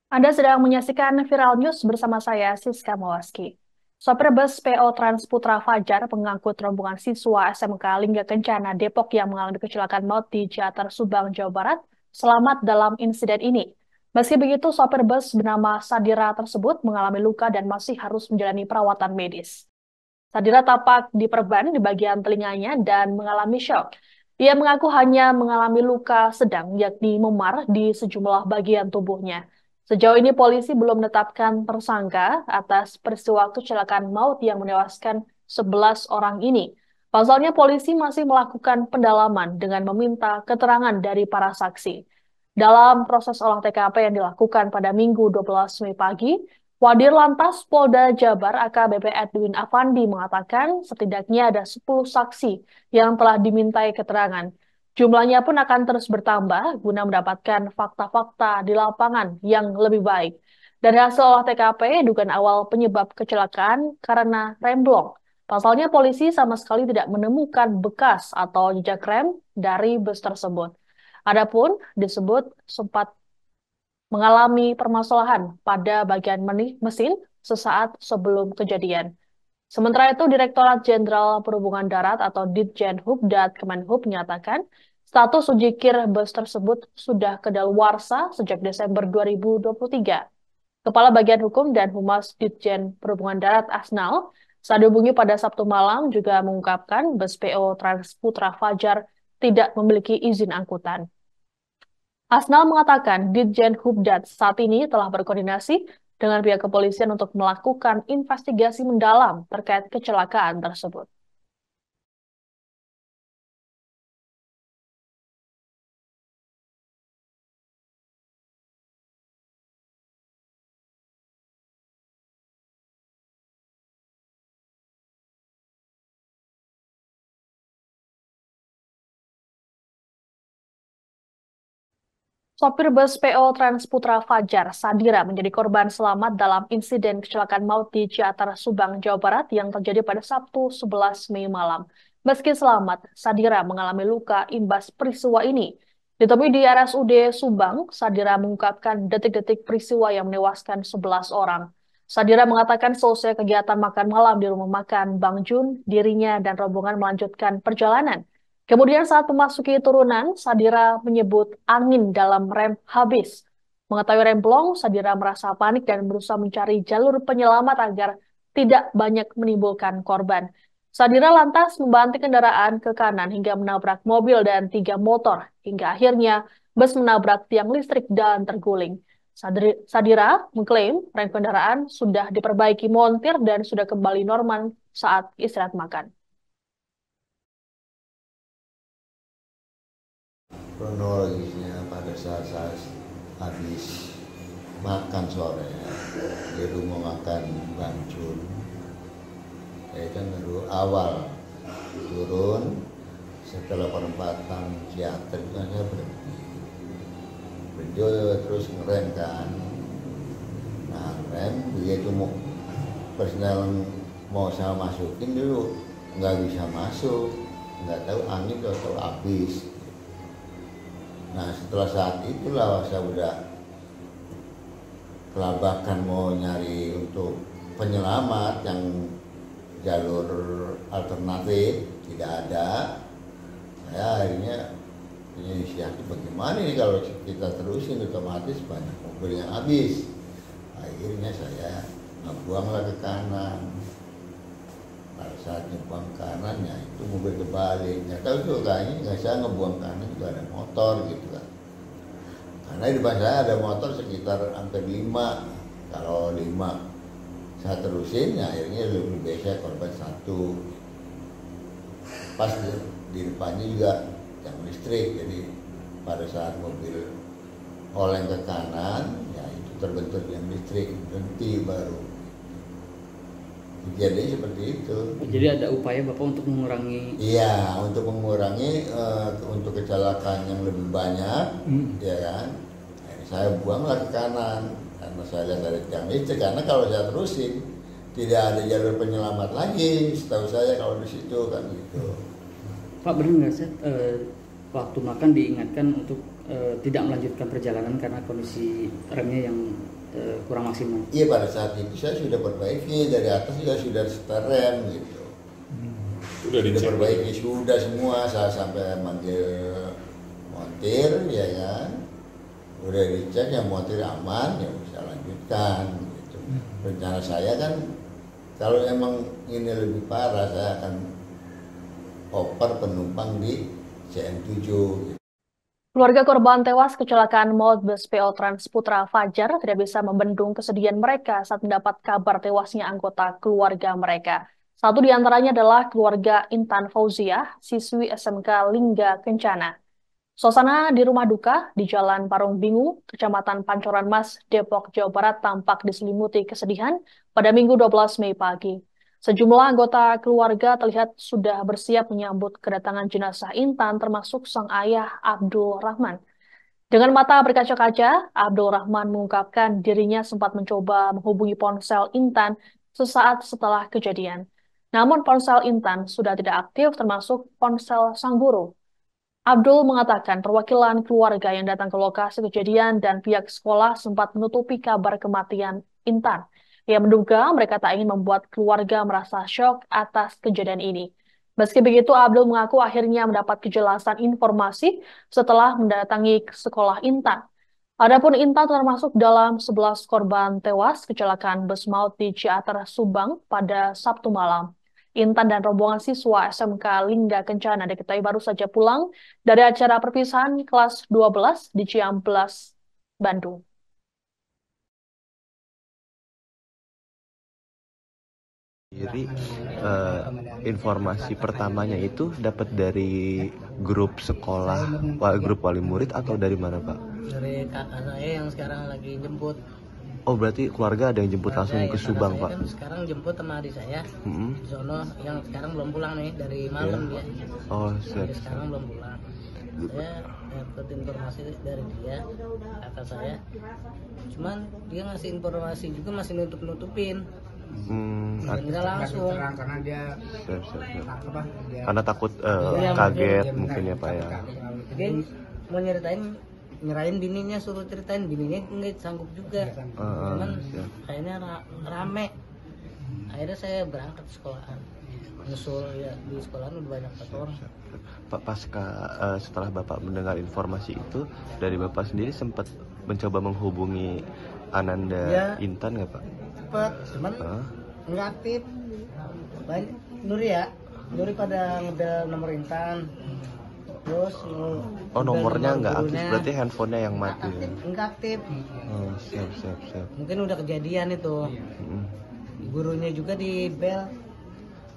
Anda sedang menyaksikan Viral News bersama saya, Siska Mawaski. Sopir bus PO Trans Putra Fajar pengangkut rombongan siswa SMK Lingga Kencana Depok yang mengalami kecelakaan maut di Ciater, Subang, Jawa Barat, selamat dalam insiden ini. Meski begitu, sopir bus bernama Sadira tersebut mengalami luka dan masih harus menjalani perawatan medis. Sadira tampak diperban di bagian telinganya dan mengalami syok. Ia mengaku hanya mengalami luka sedang, yakni memar di sejumlah bagian tubuhnya. Sejauh ini polisi belum menetapkan tersangka atas peristiwa kecelakaan maut yang menewaskan 11 orang ini. Pasalnya polisi masih melakukan pendalaman dengan meminta keterangan dari para saksi. Dalam proses olah TKP yang dilakukan pada Minggu 12 Mei pagi, Wadir Lantas Polda Jabar AKBP Edwin Afandi mengatakan setidaknya ada 10 saksi yang telah dimintai keterangan. Jumlahnya pun akan terus bertambah guna mendapatkan fakta-fakta di lapangan yang lebih baik. Dari hasil olah TKP, dugaan awal penyebab kecelakaan karena remblong. Pasalnya polisi sama sekali tidak menemukan bekas atau jejak rem dari bus tersebut. Adapun disebut sempat mengalami permasalahan pada bagian mesin sesaat sebelum kejadian. Sementara itu, Direktorat Jenderal Perhubungan Darat atau Ditjenhub dan Kemenhub menyatakan status ujikir bus tersebut sudah kedaluarsa sejak Desember 2023. Kepala Bagian Hukum dan Humas Ditjen Perhubungan Darat Asnal saat dihubungi pada Sabtu malam juga mengungkapkan bus PO Trans Putra Fajar tidak memiliki izin angkutan. Asnal mengatakan Ditjen Hubdat saat ini telah berkoordinasi dengan pihak kepolisian untuk melakukan investigasi mendalam terkait kecelakaan tersebut. Sopir bus PO Trans Putra Fajar Sadira menjadi korban selamat dalam insiden kecelakaan maut di Ciater, Subang, Jawa Barat yang terjadi pada Sabtu 11 Mei malam. Meski selamat, Sadira mengalami luka imbas peristiwa ini. Ditemui di RSUD Subang, Sadira mengungkapkan detik-detik peristiwa yang menewaskan 11 orang. Sadira mengatakan selesai kegiatan makan malam di rumah makan Bang Jun, dirinya dan rombongan melanjutkan perjalanan. Kemudian saat memasuki turunan, Sadira menyebut angin dalam rem habis. Mengetahui rem blong, Sadira merasa panik dan berusaha mencari jalur penyelamat agar tidak banyak menimbulkan korban. Sadira lantas membanting kendaraan ke kanan hingga menabrak mobil dan 3 motor, hingga akhirnya bus menabrak tiang listrik dan terguling. Sadira mengklaim rem kendaraan sudah diperbaiki montir dan sudah kembali normal saat istirahat makan. Kronologisnya pada saat saya habis makan sore di rumah makan Bancun, saya kan baru awal turun setelah perempatan Ciater itu kan saya berhenti terus ngerem kan. Nah rem begitu mau personel mau saya masukin dulu nggak bisa masuk, nggak tahu angin atau habis. Nah setelah saat itulah saya udah kelabakan mau nyari untuk penyelamat yang jalur alternatif tidak ada. Saya akhirnya inisiatif bagaimana ini kalau kita terusin otomatis banyak mobil yang habis. Akhirnya saya ngebuanglah ke kanan. Pada saat ngebuang kanan ya itu mobil kebalik. Nggak tahu tuh kayaknya nggak, saya ngebuang kanan juga ada motor gitu kan. Karena di depan saya ada motor sekitar hampir 5. Kalau 5 saya terusin ya akhirnya lebih biasa korban 1. Pas di depannya juga yang listrik, jadi pada saat mobil oleng ke kanan ya itu terbentur yang listrik, berhenti baru. Jadi seperti itu. Jadi ada upaya Bapak untuk mengurangi. Iya, untuk mengurangi untuk kecelakaan yang lebih banyak, ya kan. Saya buanglah ke kanan karena saya lihat ada tiang listrik. Karena kalau saya terusin tidak ada jalur penyelamat lagi, setahu saya kalau di situ kan gitu. Pak, benar nggak sih waktu makan diingatkan untuk tidak melanjutkan perjalanan karena kondisi remnya yang kurang maksimal. Iya, pada saat itu saya sudah perbaiki, dari atas juga sudah seterem gitu. Udah Sudah dicek. perbaiki, sudah semua, saya sampai manggil montir ya kan. Udah dicek, yang montir aman ya bisa lanjutkan gitu. Rencana saya kan kalau emang ini lebih parah, saya akan oper penumpang di CM7 gitu. Keluarga korban tewas kecelakaan maut bus PO Trans Putra Fajar tidak bisa membendung kesedihan mereka saat mendapat kabar tewasnya anggota keluarga mereka. Satu di antaranya adalah keluarga Intan Fauziah, siswi SMK Lingga Kencana. Suasana di rumah duka di Jalan Parung Bingu, Kecamatan Pancoran Mas, Depok, Jawa Barat tampak diselimuti kesedihan pada Minggu 12 Mei pagi. Sejumlah anggota keluarga terlihat sudah bersiap menyambut kedatangan jenazah Intan termasuk sang ayah Abdul Rahman. Dengan mata berkaca-kaca, Abdul Rahman mengungkapkan dirinya sempat mencoba menghubungi ponsel Intan sesaat setelah kejadian. Namun ponsel Intan sudah tidak aktif termasuk ponsel sang guru. Abdul mengatakan perwakilan keluarga yang datang ke lokasi kejadian dan pihak sekolah sempat menutupi kabar kematian Intan. Ia menduga mereka tak ingin membuat keluarga merasa syok atas kejadian ini. Meski begitu, Abdul mengaku akhirnya mendapat kejelasan informasi setelah mendatangi sekolah Intan. Adapun Intan termasuk dalam 11 korban tewas kecelakaan bus maut di Ciater, Subang pada Sabtu malam. Intan dan rombongan siswa SMK Lingga Kencana diketahui baru saja pulang dari acara perpisahan kelas 12 di Ciamplas, Bandung. Jadi informasi pertamanya itu dapat dari grup sekolah, grup wali murid atau dari mana Pak? Dari kakak saya yang sekarang lagi jemput. Oh berarti keluarga ada yang jemput langsung ke Subang Pak? Kan sekarang jemput sama adik saya di sono yang sekarang belum pulang nih dari malam dia. Oh siap. Sekarang belum pulang. Saya dapat informasi dari dia, kakak saya. Cuman dia ngasih informasi juga masih nutup-nutupin. Enggak langsung karena dia Siap. dia Karena takut Iya, kaget mungkin. mungkin ya Pak ya. dia mau nyerahin bininya, suruh ceritain bininya nggak sanggup juga. Cuman Siap. kayaknya rame. Akhirnya saya berangkat ke sekolahan, nyusul ya, di sekolahan udah banyak orang. Pak pasca setelah Bapak mendengar informasi itu, dari Bapak sendiri sempat mencoba menghubungi Ananda Ya. Intan nggak Pak? Cepet, cuman nggak aktif. Banyak Nuri pada ngebel nomor Intan. Terus Oh nomornya nggak aktif, gurunya. berarti handphonenya yang mati. Nggak aktif. Oh siap. Mungkin udah kejadian itu. Mm. Gurunya juga di bel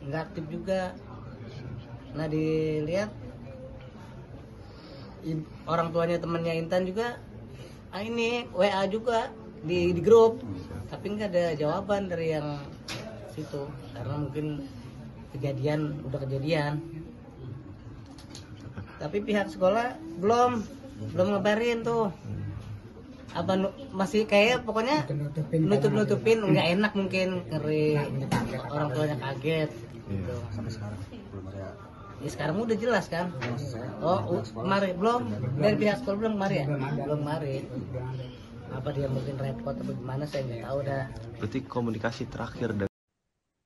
nggak aktif juga. Nah dilihat orang tuanya temannya Intan juga ini WA juga di grup, tapi nggak ada jawaban dari yang situ karena mungkin udah kejadian. Tapi pihak sekolah belum ngabarin tuh. Masih kayak pokoknya nutup-nutupin, nggak enak mungkin, ngeri orang tuanya kaget gitu. Ya sekarang udah jelas kan. Oh kemarin belum, dari pihak sekolah belum kemarin ya? Belum kemarin. Apa dia mungkin repot atau gimana saya nggak tahu dah. Berarti komunikasi terakhir dengan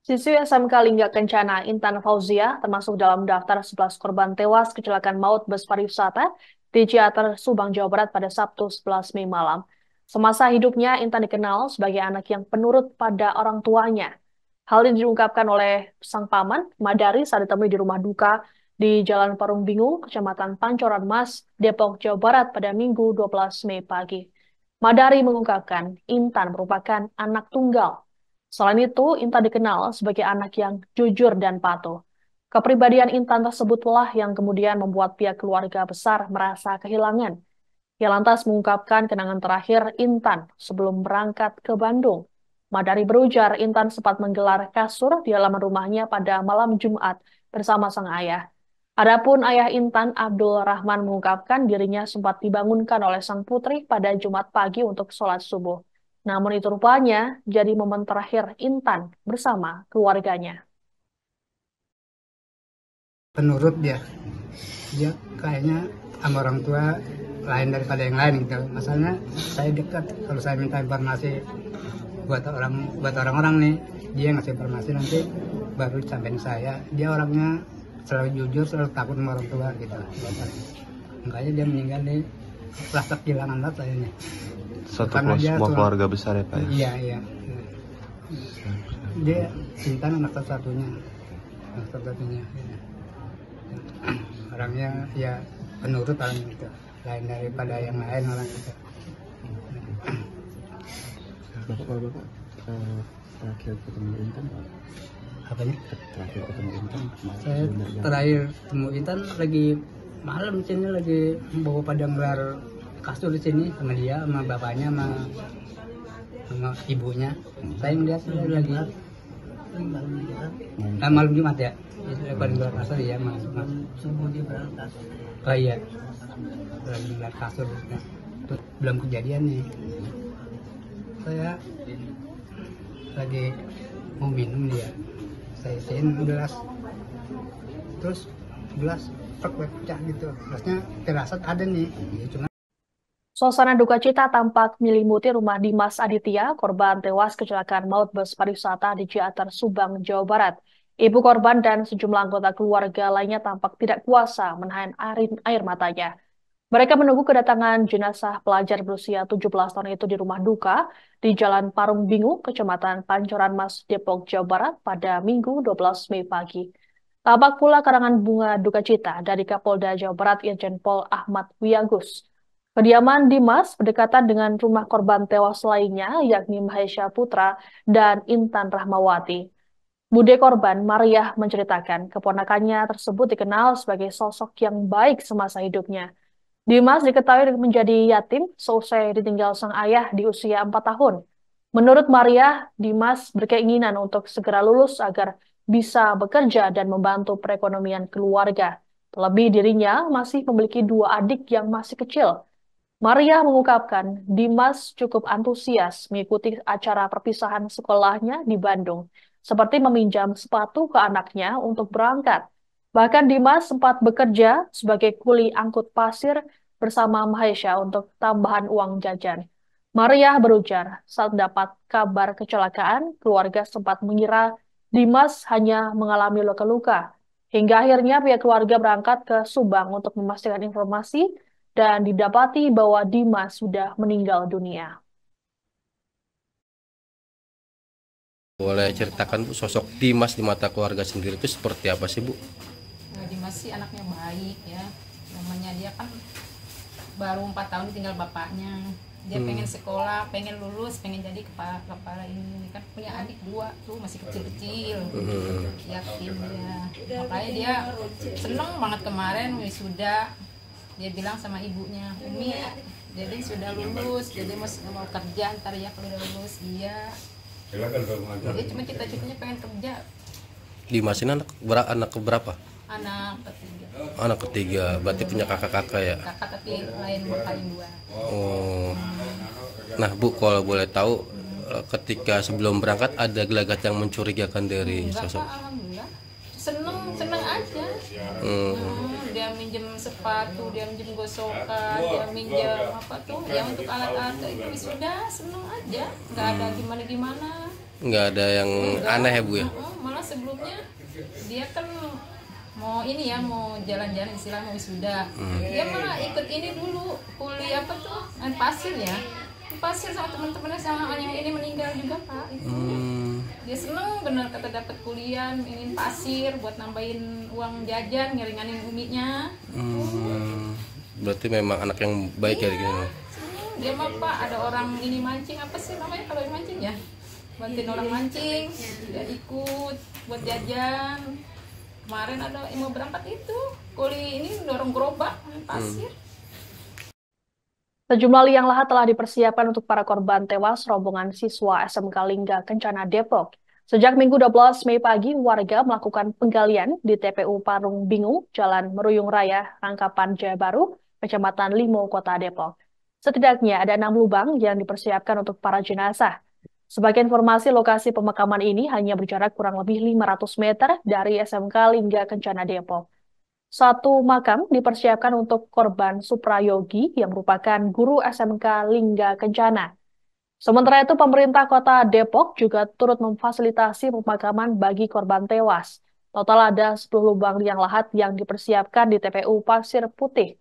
Siswi SMK Lingga Kencana Intan Fauziah termasuk dalam daftar 11 korban tewas kecelakaan maut bus pariwisata di Ciater, Subang, Jawa Barat pada Sabtu 11 Mei malam. Semasa hidupnya, Intan dikenal sebagai anak yang penurut pada orang tuanya. Hal ini diungkapkan oleh sang paman, Madari, saat ditemui di rumah duka di Jalan Parung Bingu, Kecamatan Pancoran Mas, Depok, Jawa Barat pada Minggu 12 Mei pagi. Madari mengungkapkan Intan merupakan anak tunggal. Selain itu, Intan dikenal sebagai anak yang jujur dan patuh. Kepribadian Intan tersebutlah yang kemudian membuat pihak keluarga besar merasa kehilangan. Ia lantas mengungkapkan kenangan terakhir Intan sebelum berangkat ke Bandung. Madari berujar Intan sempat menggelar kasur di halaman rumahnya pada malam Jumat bersama sang ayah. Adapun ayah Intan, Abdul Rahman, mengungkapkan dirinya sempat dibangunkan oleh sang putri pada Jumat pagi untuk sholat subuh. Namun itu rupanya jadi momen terakhir Intan bersama keluarganya. penurut dia kayaknya sama orang tua lain daripada yang lain gitu. Masalahnya saya dekat, kalau saya minta informasi buat orang-orang nih, dia ngasih informasi nanti baru disampaikan saya. Dia orangnya selalu jujur, selalu takut sama orang tua gitu. Makanya dia meninggal nih, rasa kehilangan banget saya nih. Semua keluarga besar ya Pak? Iya. Dia Intan anak satu-satunya. Orangnya ya penurut orang gitu, lain daripada yang lain orang gitu. Bapak terakhir ketemu Intan Pak? Apanya? Terakhir ketemu Intan? Saya terakhir ketemu Intan lagi malam di sini, lagi bawa padang gelar kasur di sini sama dia, sama bapaknya, sama ibunya. Saya melihat lagi malam Jumat ya, padang gelar kasur ya, subuh dia berangkat. Oh iya, lagi gelar kasur. Terus belum kejadian nih. Saya lagi mau minum, dia saya isiin gelas, terus gelas pecah gitu, gelasnya terasa ada nih ya, cuma. Suasana duka cita tampak menyelimuti rumah Dimas Aditya, korban tewas kecelakaan maut bus pariwisata di Ciater, Subang, Jawa Barat. Ibu korban dan sejumlah anggota keluarga lainnya tampak tidak kuasa menahan air matanya. Mereka menunggu kedatangan jenazah pelajar berusia 17 tahun itu di rumah duka di Jalan Parung Bingu, Kecamatan Pancoran Mas, Depok, Jawa Barat pada Minggu 12 Mei pagi. Tampak pula karangan bunga duka cita dari Kapolda Jawa Barat Irjen Pol Ahmad Wiyagus. Kediaman Dimas berdekatan dengan rumah korban tewas lainnya, yakni Mahesha Putra dan Intan Rahmawati. Bude korban, Mariah, menceritakan keponakannya tersebut dikenal sebagai sosok yang baik semasa hidupnya. Dimas diketahui menjadi yatim seusai ditinggal sang ayah di usia 4 tahun. Menurut Mariah, Dimas berkeinginan untuk segera lulus agar bisa bekerja dan membantu perekonomian keluarga. Terlebih dirinya masih memiliki 2 adik yang masih kecil. Mariah mengungkapkan Dimas cukup antusias mengikuti acara perpisahan sekolahnya di Bandung, seperti meminjam sepatu ke anaknya untuk berangkat. Bahkan Dimas sempat bekerja sebagai kuli angkut pasir bersama Mahesha untuk tambahan uang jajan. Mariah berujar, saat mendapat kabar kecelakaan, keluarga sempat mengira Dimas hanya mengalami luka-luka. Hingga akhirnya pihak keluarga berangkat ke Subang untuk memastikan informasi dan didapati bahwa Dimas sudah meninggal dunia. Boleh ceritakan Bu, sosok Dimas di mata keluarga sendiri itu seperti apa sih Bu? Dimas sih anaknya baik ya, namanya dia kan baru 4 tahun tinggal bapaknya. Dia pengen sekolah, pengen lulus, pengen jadi kepala ini kan, punya adik 2 tuh masih kecil-kecil. Yakin dia. Makanya dia seneng banget kemarin wisuda. Dia bilang sama ibunya, Umi, jadi sudah lulus, jadi mau kerja ntar ya kalau udah lulus. Iya. Dia cuma cita-citanya pengen kerja. Dimas ini anak berapa? Anak ketiga, berarti punya kakak-kakak ya? Kakak tapi lain paling 2. Oh. Nah Bu, kalau boleh tahu, ketika sebelum berangkat ada gelagat yang mencurigakan dari sosok? Alhamdulillah, seneng aja. Dia minjem sepatu, dia minjem gosokan, dia minjem apa tuh, yang untuk alat-alat itu wisuda, seneng aja, nggak ada gimana-gimana. Nggak ada yang aneh ya Bu ya? Malah sebelumnya dia kan mau ini ya, mau jalan-jalan istilahnya mau wisuda. Dia malah ikut ini dulu, kuliah apa tuh, main pasir ya. Pasir sama teman-temannya, sama yang ini meninggal juga Pak itu. Dia seneng bener kata dapat kuliah, ingin pasir buat nambahin uang jajan, ngeringanin uminya. Berarti memang anak yang baik ya gitu. Dia mah Pak, ada orang ini mancing, apa sih namanya kalau mancing ya? Bantuin orang mancing, dia ikut buat jajan. Kemarin ada yang mau berangkat itu, kuli ini dorong gerobak pasir. Sejumlah liang lahat telah dipersiapkan untuk para korban tewas rombongan siswa SMK Lingga Kencana Depok. Sejak Minggu 12 Mei pagi, warga melakukan penggalian di TPU Parung Bingu, Jalan Meruyung Raya, Rangkapan Jaya Baru, Kecamatan Limo, Kota Depok. Setidaknya ada 6 lubang yang dipersiapkan untuk para jenazah. Sebagai informasi, lokasi pemakaman ini hanya berjarak kurang lebih 500 meter dari SMK Lingga Kencana Depok. Satu makam dipersiapkan untuk korban Suprayogi yang merupakan guru SMK Lingga Kencana. Sementara itu, pemerintah kota Depok juga turut memfasilitasi pemakaman bagi korban tewas. Total ada 10 lubang liang lahat yang dipersiapkan di TPU Pasir Putih.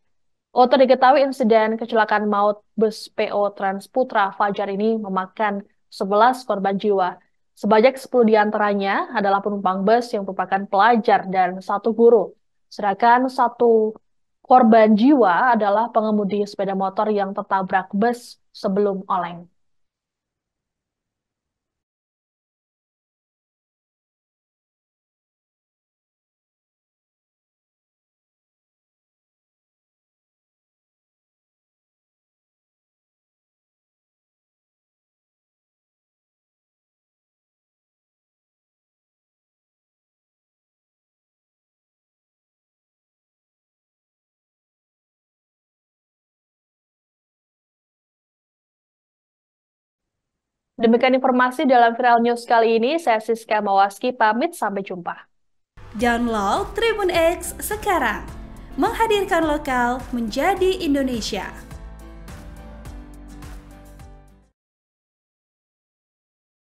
Untuk diketahui, insiden kecelakaan maut bus PO Transputra Fajar ini memakan 11 korban jiwa. Sebanyak 10 diantaranya adalah penumpang bus yang merupakan pelajar dan satu guru. Sedangkan satu korban jiwa adalah pengemudi sepeda motor yang tertabrak bus sebelum oleng. Demikian informasi dalam Viral News kali ini. Saya Siska Mawaski pamit, sampai jumpa. Download Tribun X sekarang, menghadirkan lokal menjadi Indonesia.